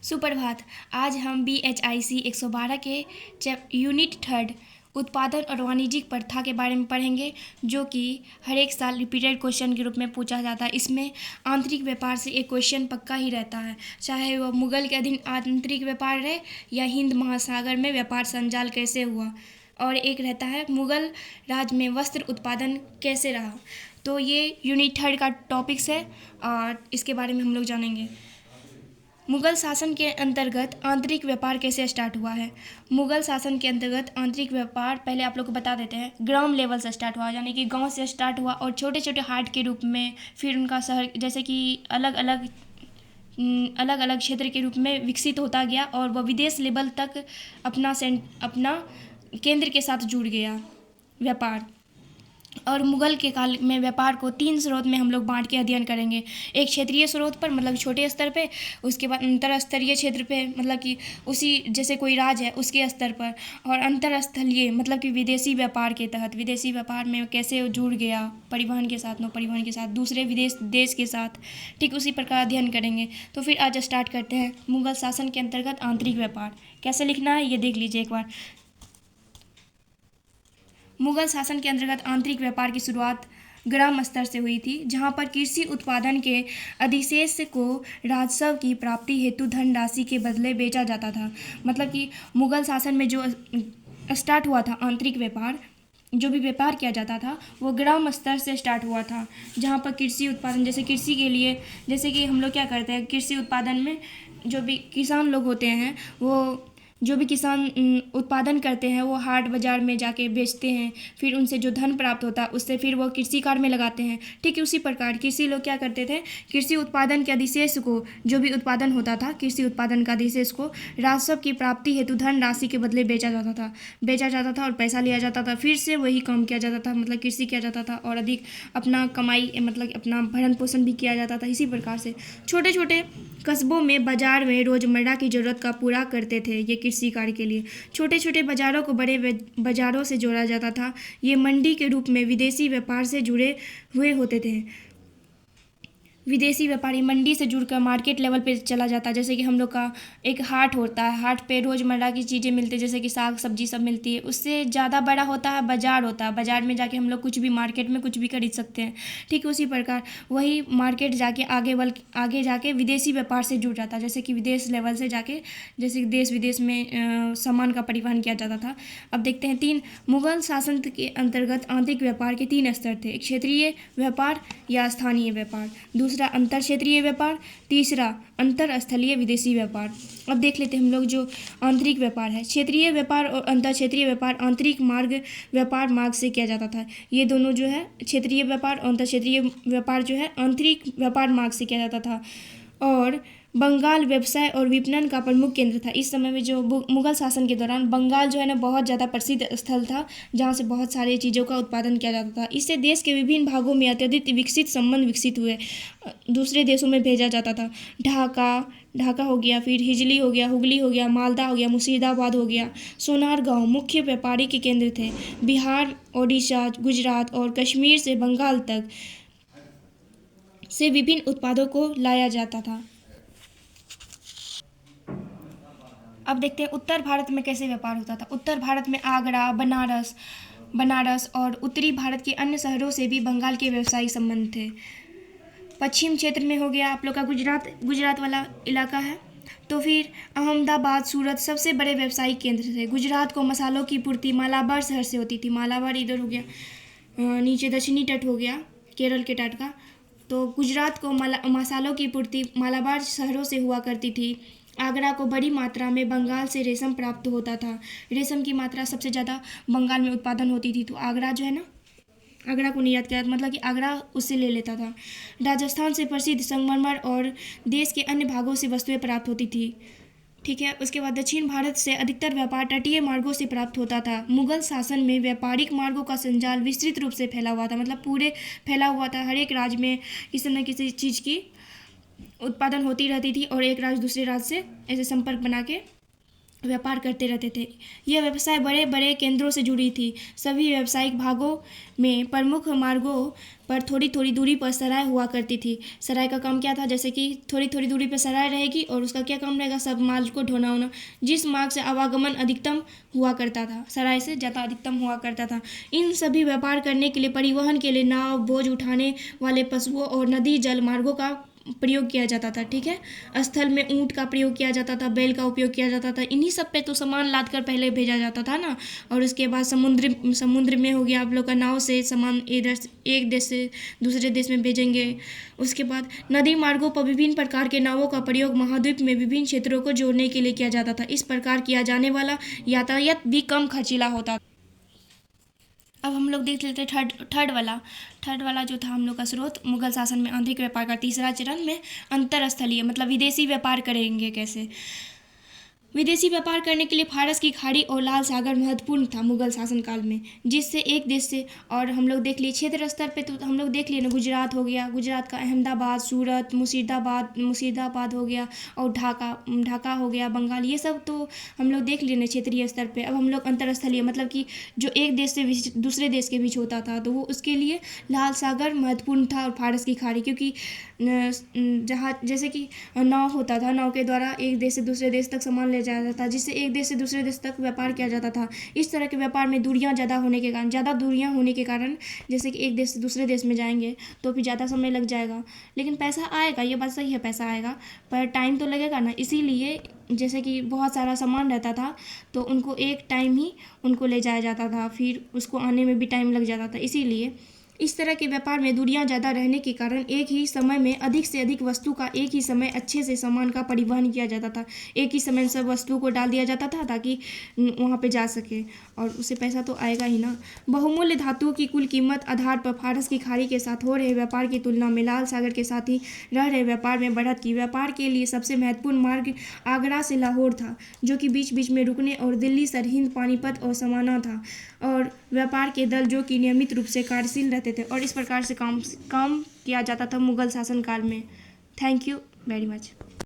सुप्रभात। आज हम BHIC 112 के यूनिट 3 उत्पादन और वाणिज्यिक प्रथा के बारे में पढ़ेंगे, जो कि हर एक साल रिपीटेड क्वेश्चन के रूप में पूछा जाता है। इसमें आंतरिक व्यापार से एक क्वेश्चन पक्का ही रहता है, चाहे वह मुगल के अधीन आंतरिक व्यापार रहे या हिंद महासागर में व्यापार संजाल कैसे हुआ, और एक रहता है मुगल राज में वस्त्र उत्पादन कैसे रहा। तो ये यूनिट 3 का टॉपिक्स है और इसके बारे में हम लोग जानेंगे। मुगल शासन के अंतर्गत आंतरिक व्यापार कैसे स्टार्ट हुआ है। मुगल शासन के अंतर्गत आंतरिक व्यापार पहले आप लोग को बता देते हैं, ग्राम लेवल से स्टार्ट हुआ, यानी कि गांव से स्टार्ट हुआ और छोटे छोटे हाट के रूप में फिर उनका शहर, जैसे कि अलग अलग क्षेत्र के रूप में विकसित होता गया और वह विदेश लेवल तक अपना केंद्र के साथ जुड़ गया व्यापार। और मुगल के काल में व्यापार को 3 स्रोत में हम लोग बांट के अध्ययन करेंगे। एक क्षेत्रीय स्रोत पर, मतलब छोटे स्तर पे, उसके बाद अंतरस्तरीय क्षेत्र पे, मतलब कि उसी जैसे कोई राज है उसके स्तर पर, और अंतरस्थलीय मतलब कि विदेशी व्यापार के तहत, विदेशी व्यापार में कैसे जुड़ गया परिवहन के साथ, नौ परिवहन के साथ, दूसरे विदेश देश के साथ, ठीक उसी प्रकार अध्ययन करेंगे। तो फिर आज स्टार्ट करते हैं। मुगल शासन के अंतर्गत आंतरिक व्यापार कैसे लिखना है ये देख लीजिए एक बार। मुगल शासन के अंतर्गत आंतरिक व्यापार की शुरुआत ग्राम स्तर से हुई थी, जहां पर कृषि उत्पादन के अधिशेष को राजस्व की प्राप्ति हेतु धनराशि के बदले बेचा जाता था। मतलब कि मुगल शासन में जो स्टार्ट हुआ था आंतरिक व्यापार, जो भी व्यापार किया जाता था वो ग्राम स्तर से स्टार्ट हुआ था, जहाँ पर कृषि उत्पादन, जैसे कृषि के लिए, जैसे कि हम लोग क्या करते हैं कृषि उत्पादन में, जो भी किसान लोग होते हैं वो, जो भी किसान उत्पादन करते हैं वो हाट बाज़ार में जाके बेचते हैं, फिर उनसे जो धन प्राप्त होता है उससे फिर वो कृषि कार्य में लगाते हैं। ठीक उसी प्रकार कृषि लोग क्या करते थे, कृषि उत्पादन के अधिशेष को, जो भी उत्पादन होता था कृषि उत्पादन का अधिशेष को राजस्व की प्राप्ति हेतु धन राशि के बदले बेचा जाता था और पैसा लिया जाता था, फिर से वही काम किया जाता था, मतलब कृषि किया जाता था और अधिक अपना कमाई, मतलब अपना भरण पोषण भी किया जाता था। इसी प्रकार से छोटे छोटे कस्बों में, बाजार में रोजमर्रा की जरूरत का पूरा करते थे ये कृषि कार्य के लिए। छोटे छोटे बाजारों को बड़े बाजारों से जोड़ा जाता था। ये मंडी के रूप में विदेशी व्यापार से जुड़े हुए होते थे। विदेशी व्यापारी मंडी से जुड़कर मार्केट लेवल पे चला जाता है। जैसे कि हम लोग का एक हाट होता है, हाट पे रोज़मर्रा की चीज़ें मिलती है, जैसे कि साग सब्जी सब मिलती है। उससे ज़्यादा बड़ा होता है बाज़ार होता है, बाज़ार में जाके हम लोग कुछ भी मार्केट में कुछ भी खरीद सकते हैं। ठीक उसी प्रकार वही मार्केट जाके आगे जाके विदेशी व्यापार से जुड़ जाता है, जैसे कि विदेश लेवल से जाके, जैसे कि देश विदेश में सामान का परिवहन किया जाता था। अब देखते हैं 3 मुगल शासन के अंतर्गत आंतरिक व्यापार के 3 स्तर थे। एक क्षेत्रीय व्यापार या स्थानीय व्यापार, दूसरा अंतर क्षेत्रीय व्यापार, तीसरा अंतरस्थलीय विदेशी व्यापार। अब देख लेते हैं हम लोग जो आंतरिक व्यापार है। क्षेत्रीय व्यापार और अंतर क्षेत्रीय व्यापार आंतरिक व्यापार मार्ग से किया जाता था। ये दोनों जो है क्षेत्रीय व्यापार और अंतर क्षेत्रीय व्यापार जो है आंतरिक व्यापार मार्ग से किया जाता था। और बंगाल व्यवसाय और विपणन का प्रमुख केंद्र था। इस समय में जो मुगल शासन के दौरान बंगाल जो है ना बहुत ज़्यादा प्रसिद्ध स्थल था, जहाँ से बहुत सारी चीज़ों का उत्पादन किया जाता था। इससे देश के विभिन्न भागों में अत्यधिक विकसित संबंध विकसित हुए, दूसरे देशों में भेजा जाता था। ढाका हो गया, फिर हिजली हो गया, हुगली हो गया, मालदा हो गया, मुर्शिदाबाद हो गया, सोनारगांव मुख्य व्यापारी के केंद्र थे। बिहार, ओडिशा, गुजरात और कश्मीर से बंगाल तक से विभिन्न उत्पादों को लाया जाता था। अब देखते हैं उत्तर भारत में कैसे व्यापार होता था। उत्तर भारत में आगरा, बनारस और उत्तरी भारत के अन्य शहरों से भी बंगाल के व्यवसायिक संबंध थे। पश्चिम क्षेत्र में हो गया आप लोग का गुजरात वाला इलाका है, तो फिर अहमदाबाद, सूरत सबसे बड़े व्यावसायिक केंद्र थे। गुजरात को मसालों की पूर्ति मालाबार शहर से होती थी। मालाबार इधर हो गया, नीचे दक्षिणी तट हो गया केरल के तट का। तो गुजरात को मसालों की पूर्ति मालाबार शहरों से हुआ करती थी। आगरा को बड़ी मात्रा में बंगाल से रेशम प्राप्त होता था। रेशम की मात्रा सबसे ज़्यादा बंगाल में उत्पादन होती थी, तो आगरा जो है ना, आगरा को निर्यात किया, मतलब कि आगरा उससे ले लेता था। राजस्थान से प्रसिद्ध संगमरमर और देश के अन्य भागों से वस्तुएं प्राप्त होती थी। ठीक है, उसके बाद दक्षिण भारत से अधिकतर व्यापार तटीय मार्गों से प्राप्त होता था। मुगल शासन में व्यापारिक मार्गों का संजाल विस्तृत रूप से फैला हुआ था, मतलब पूरे फैला हुआ था। हर एक राज्य में किसी न किसी चीज़ की उत्पादन होती रहती थी और एक राज्य दूसरे राज्य से ऐसे संपर्क बना के व्यापार करते रहते थे। यह व्यवसाय बड़े बड़े केंद्रों से जुड़ी थी। सभी व्यावसायिक भागों में प्रमुख मार्गों पर थोड़ी थोड़ी दूरी पर सराय हुआ करती थी। सराय का काम क्या था, जैसे कि थोड़ी थोड़ी दूरी पर सराय रहेगी और उसका क्या काम रहेगा, सब माल को ढोना होना। जिस मार्ग से आवागमन अधिकतम हुआ करता था, सराय से ज़्यादा अधिकतम हुआ करता था। इन सभी व्यापार करने के लिए परिवहन के लिए नाव, बोझ उठाने वाले पशुओं और नदी जल मार्गों का प्रयोग किया जाता था। ठीक है, स्थल में ऊँट का प्रयोग किया जाता था, बैल का उपयोग किया जाता था। इन्हीं सब पे तो सामान लाद कर पहले भेजा जाता था ना। और उसके बाद समुद्र में हो गया, आप लोग का नाव से सामान इधर एक देश से दूसरे देश में भेजेंगे। उसके बाद नदी मार्गों पर विभिन्न प्रकार के नावों का प्रयोग महाद्वीप में विभिन्न क्षेत्रों को जोड़ने के लिए किया जाता था। इस प्रकार किया जाने वाला यातायात भी कम खर्चीला होता था। अब हम लोग देख लेते हैं थर्ड वाला जो था हम लोग का स्रोत, मुगल शासन में आंतरिक व्यापार का तीसरा चरण में अंतरस्थलीय मतलब विदेशी व्यापार करेंगे कैसे। विदेशी व्यापार करने के लिए फारस की खाड़ी और लाल सागर महत्वपूर्ण था मुगल शासनकाल में, जिससे एक देश से और हम लोग देख लिए क्षेत्र स्तर पे तो हम लोग देख लिए ना, गुजरात हो गया, गुजरात का अहमदाबाद, सूरत, मुर्शिदाबाद हो गया, और ढाका हो गया, बंगाल, ये सब तो हम लोग देख लिए ना क्षेत्रीय स्तर पे। अब हम लोग अंतरस्थलीय मतलब कि जो एक देश से दूसरे देश के बीच होता था, तो वो उसके लिए लाल सागर महत्वपूर्ण था और फारस की खाड़ी, क्योंकि जहाँ जैसे कि नाव होता था, नाव के द्वारा एक देश से दूसरे देश तक सामान ले जाया जाता था, जिससे एक देश से दूसरे देश तक व्यापार किया जाता था। इस तरह के व्यापार में दूरियां ज़्यादा होने के कारण जैसे कि एक देश से दूसरे देश में जाएंगे तो फिर ज़्यादा समय लग जाएगा, लेकिन पैसा आएगा, ये बात सही है, पैसा आएगा, पर टाइम तो लगेगा ना। इसीलिए जैसे कि बहुत सारा सामान रहता था तो उनको एक टाइम ही उनको ले जाया जाता था, फिर उसको आने में भी टाइम लग जाता था। इसीलिए इस तरह के व्यापार में दूरियां ज़्यादा रहने के कारण एक ही समय में अधिक से अधिक वस्तु का एक ही समय अच्छे से सामान का परिवहन किया जाता था। एक ही समय सब वस्तुओं को डाल दिया जाता था ताकि वहाँ पे जा सके, और उससे पैसा तो आएगा ही ना। बहुमूल्य धातुओं की कुल कीमत आधार पर फारस की खाड़ी के साथ हो रहे व्यापार की तुलना में लाल सागर के साथ ही रह रहे व्यापार में बढ़त की। व्यापार के लिए सबसे महत्वपूर्ण मार्ग आगरा से लाहौर था, जो कि बीच बीच में रुकने, और दिल्ली, सरहिंद, पानीपत और समाना था, और व्यापार के दल जो कि नियमित रूप से कार्यशील रहते थे, और इस प्रकार से काम किया जाता था मुगल शासनकाल में। Thank you very much.